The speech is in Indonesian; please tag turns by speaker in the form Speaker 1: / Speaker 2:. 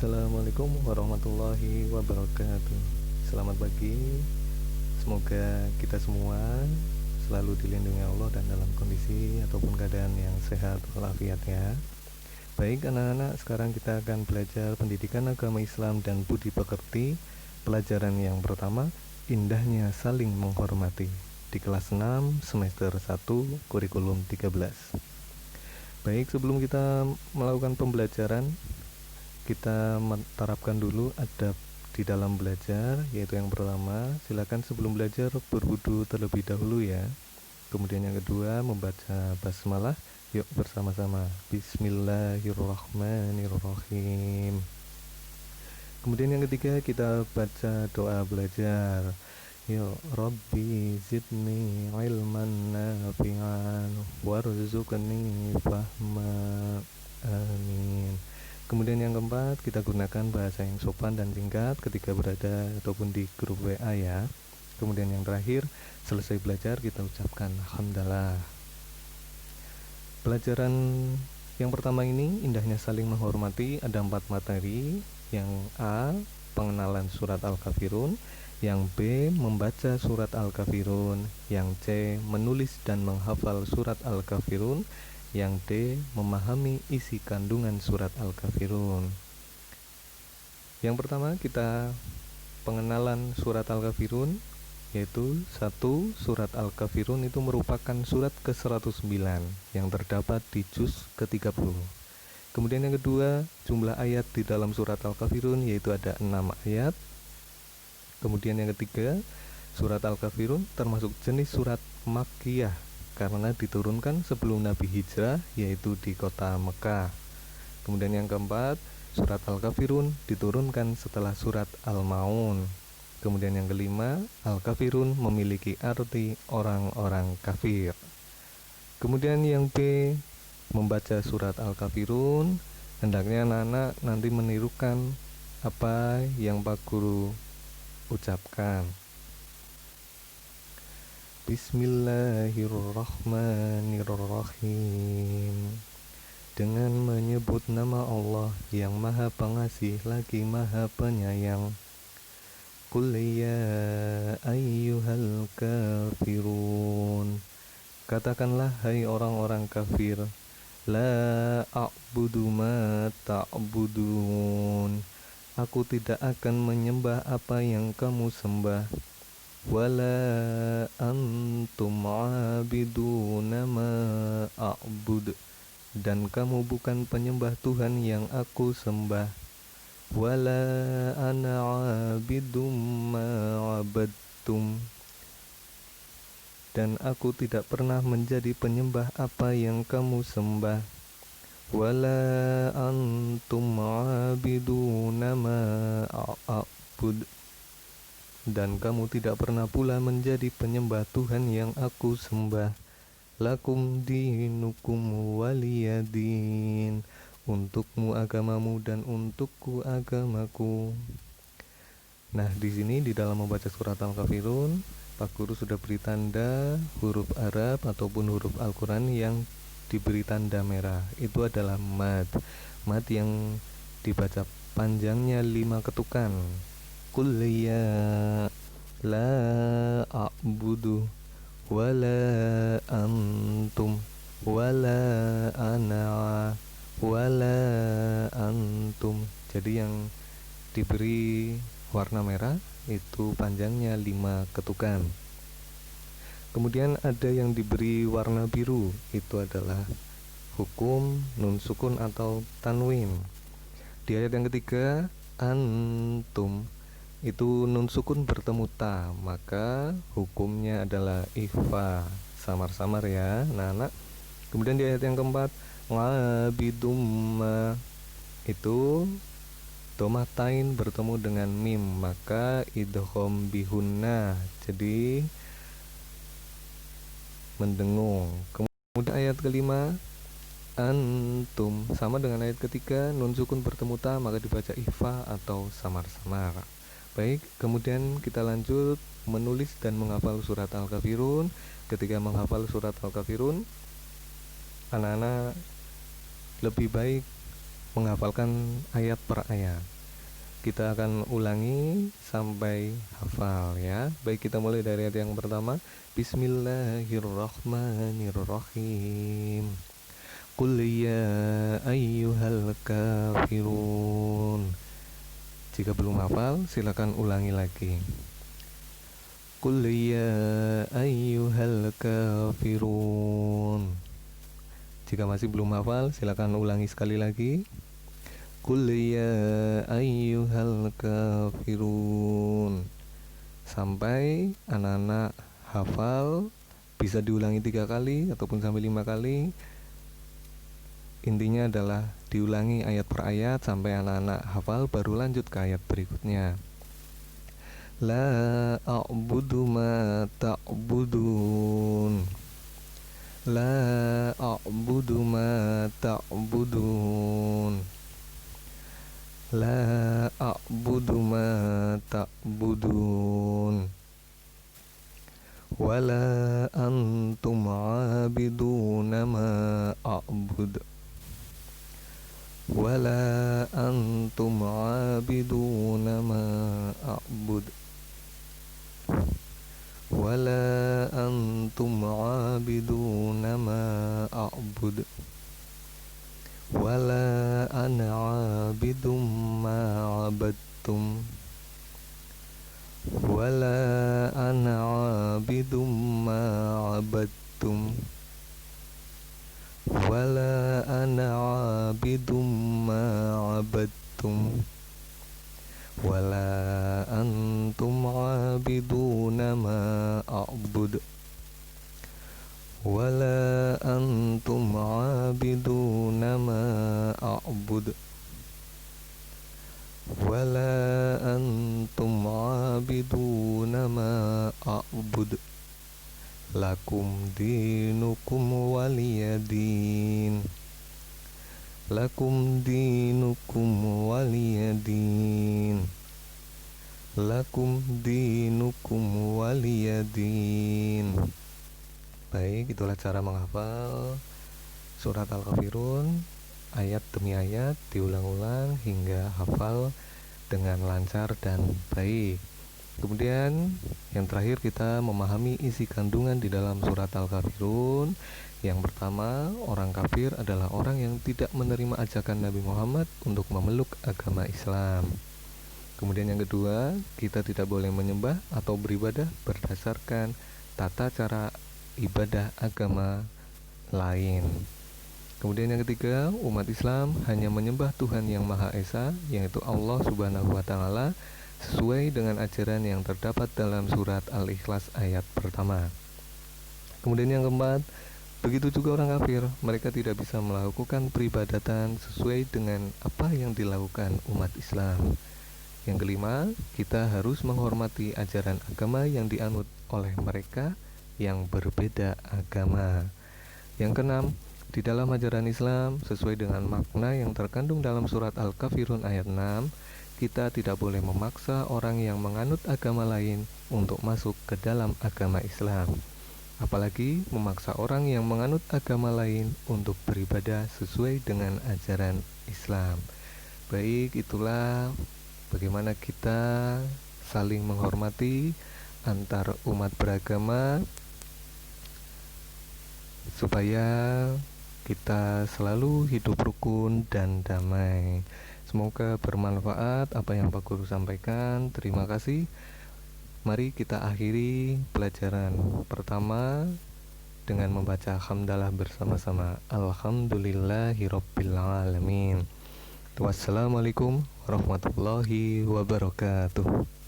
Speaker 1: Assalamualaikum warahmatullahi wabarakatuh. Selamat pagi. Semoga kita semua selalu dilindungi Allah dan dalam kondisi ataupun keadaan yang sehat walafiat ya. Baik anak-anak, sekarang kita akan belajar pendidikan agama Islam dan budi pekerti. Pelajaran yang pertama, indahnya saling menghormati, di kelas 6 semester 1 kurikulum 13. Baik, sebelum kita melakukan pembelajaran, kita menerapkan dulu adab di dalam belajar, yaitu yang pertama, silakan sebelum belajar berwudu terlebih dahulu ya. Kemudian yang kedua, membaca basmalah. Yuk bersama-sama. Bismillahirrahmanirrahim. Kemudian yang ketiga, kita baca doa belajar. Yuk, Rabbi zidni ilman nafi'an warzuqni fahma. Amin. Kemudian yang keempat, kita gunakan bahasa yang sopan dan singkat ketika berada ataupun di grup WA ya. Kemudian yang terakhir, selesai belajar kita ucapkan alhamdulillah. Pelajaran yang pertama ini, indahnya saling menghormati, ada 4 materi. Yang A, pengenalan surat Al-Kafirun. Yang B, membaca surat Al-Kafirun. Yang C, menulis dan menghafal surat Al-Kafirun. Yang D, memahami isi kandungan surat Al-Kafirun. Yang pertama, kita pengenalan surat Al-Kafirun, yaitu 1. Surat Al-Kafirun itu merupakan surat ke-109 yang terdapat di juz ke-30. Kemudian yang kedua, jumlah ayat di dalam surat Al-Kafirun yaitu ada 6 ayat. Kemudian yang ketiga, surat Al-Kafirun termasuk jenis surat Makkiyah karena diturunkan sebelum Nabi hijrah, yaitu di kota Mekah. Kemudian yang keempat, surat Al-Kafirun diturunkan setelah surat Al-Maun. Kemudian yang kelima, Al-Kafirun memiliki arti orang-orang kafir. Kemudian yang B, membaca surat Al-Kafirun, hendaknya anak-anak nanti menirukan apa yang Pak Guru ucapkan. Bismillahirrahmanirrahim. Dengan menyebut nama Allah yang Maha Pengasih lagi Maha Penyayang. Qul ya ayyuhal kafirun. Katakanlah hai orang-orang kafir. La a'budu ma ta'budun. Aku tidak akan menyembah apa yang kamu sembah. Wala antum abiduna ma a'bud. Dan kamu bukan penyembah Tuhan yang aku sembah. Wala ana abidum ma abadtum. Dan aku tidak pernah menjadi penyembah apa yang kamu sembah. Wala antum abiduna ma a'bud. Dan kamu tidak pernah pula menjadi penyembah Tuhan yang aku sembah. Lakum dinukum waliyadin. Untukmu agamamu dan untukku agamaku. Nah, di sini di dalam membaca surat Al-Kafirun, Pak Guru sudah beri tanda huruf Arab ataupun huruf Al-Quran yang diberi tanda merah. Itu adalah mad. Mad yang dibaca panjangnya 5 ketukan. Qul ya la a'budu wala antum wala ana wala antum. Jadi yang diberi warna merah itu panjangnya 5 ketukan. Kemudian ada yang diberi warna biru, itu adalah hukum nun sukun atau tanwin. Di ayat yang ketiga, antum, itu nun sukun bertemu ta, maka hukumnya adalah ikhfa, samar-samar ya anak-anak. Kemudian di ayat yang keempat, ngabidum, itu domatain bertemu dengan mim, maka idgham bihunna, jadi mendengung. Kemudian ayat kelima, antum, sama dengan ayat ketiga, nun sukun bertemu ta, maka dibaca ikhfa atau samar-samar. Baik, kemudian kita lanjut menulis dan menghafal surat Al-Kafirun. Ketika menghafal surat Al-Kafirun, anak-anak lebih baik menghafalkan ayat per ayat. Kita akan ulangi sampai hafal ya. Baik, kita mulai dari ayat yang pertama. Bismillahirrahmanirrahim. Qul ya ayyuhal kafirun. Jika belum hafal, silakan ulangi lagi. Qul ya ayyuhal kafirun. Jika masih belum hafal, silakan ulangi sekali lagi. Qul ya ayyuhal kafirun. Sampai anak-anak hafal, bisa diulangi 3 kali ataupun sampai 5 kali. Intinya adalah diulangi ayat per ayat sampai anak-anak hafal, baru lanjut ke ayat berikutnya. La a'budu ma ta'budun. La a'budu ma ta'budun. La a'budu ma ta'budun. Wala antum 'abiduna ma a'bud. Wala antum 'abiduna ma a'bud. Wala antum 'abiduna ma a'bud. Wala ana 'abidum ma 'abadtum. Wala ana 'abidum ma 'abadtum. Wala ana 'abidum ma 'abadtum. Wala antum 'abiduna ma a'bud. Wala antum 'abiduna ma a'bud. Wala antum 'abiduna ma a'bud. Lakum dinukum waliyadin. Lakum dinukum waliyadin. Lakum dinukum waliyadin. Baik, itulah cara menghafal surat Al-Kafirun ayat demi ayat, diulang-ulang hingga hafal dengan lancar dan baik. Kemudian yang terakhir, kita memahami isi kandungan di dalam surat Al-Kafirun. Yang pertama, orang kafir adalah orang yang tidak menerima ajakan Nabi Muhammad untuk memeluk agama Islam. Kemudian yang kedua, kita tidak boleh menyembah atau beribadah berdasarkan tata cara ibadah agama lain. Kemudian yang ketiga, umat Islam hanya menyembah Tuhan yang Maha Esa, yaitu Allah Subhanahu wa Ta'ala, sesuai dengan ajaran yang terdapat dalam surat Al-Ikhlas ayat pertama. Kemudian yang keempat, begitu juga orang kafir, mereka tidak bisa melakukan peribadatan sesuai dengan apa yang dilakukan umat Islam. Yang kelima, kita harus menghormati ajaran agama yang dianut oleh mereka yang berbeda agama. Yang keenam, di dalam ajaran Islam, sesuai dengan makna yang terkandung dalam surat Al-Kafirun ayat 6, kita tidak boleh memaksa orang yang menganut agama lain untuk masuk ke dalam agama Islam, apalagi memaksa orang yang menganut agama lain untuk beribadah sesuai dengan ajaran Islam. Baik, itulah bagaimana kita saling menghormati antar umat beragama, supaya kita selalu hidup rukun dan damai. Semoga bermanfaat apa yang Pak Guru sampaikan. Terima kasih. Mari kita akhiri pelajaran pertama dengan membaca hamdalah bersama-sama. Alhamdulillahirabbil alamin. Wassalamualaikum warahmatullahi wabarakatuh.